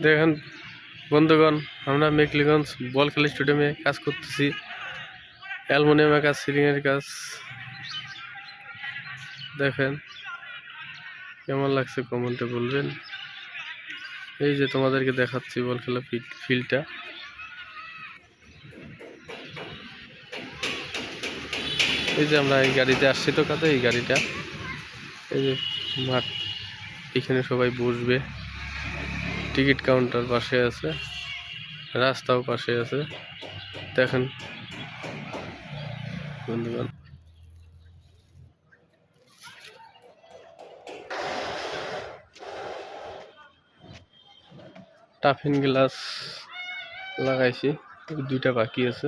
দেখেন বন্ধুগণ, আমরা মেকলিগঞ্জ বল খেলা স্টেডিয়ামে কাজ করতেছি। অ্যালুমিনিয়ামের কাজ, সিলিংয়ের কাজ। দেখেন কেমন লাগছে কমেন্টে বলবেন। এই যে তোমাদেরকে দেখাচ্ছি বল খেলা ফিল্ডটা। এই যে আমরা এই গাড়িতে আসছি তো কাছে, এই গাড়িটা, এই যে মাঠ, এখানে সবাই বসবে। টিকিট কাউন্টার পাশে আছে, রাস্তাও পাশে আছে। দেখেন বন্ধুগণ, টাফিন গ্লাস লাগাইছি, দুইটা বাকি আছে।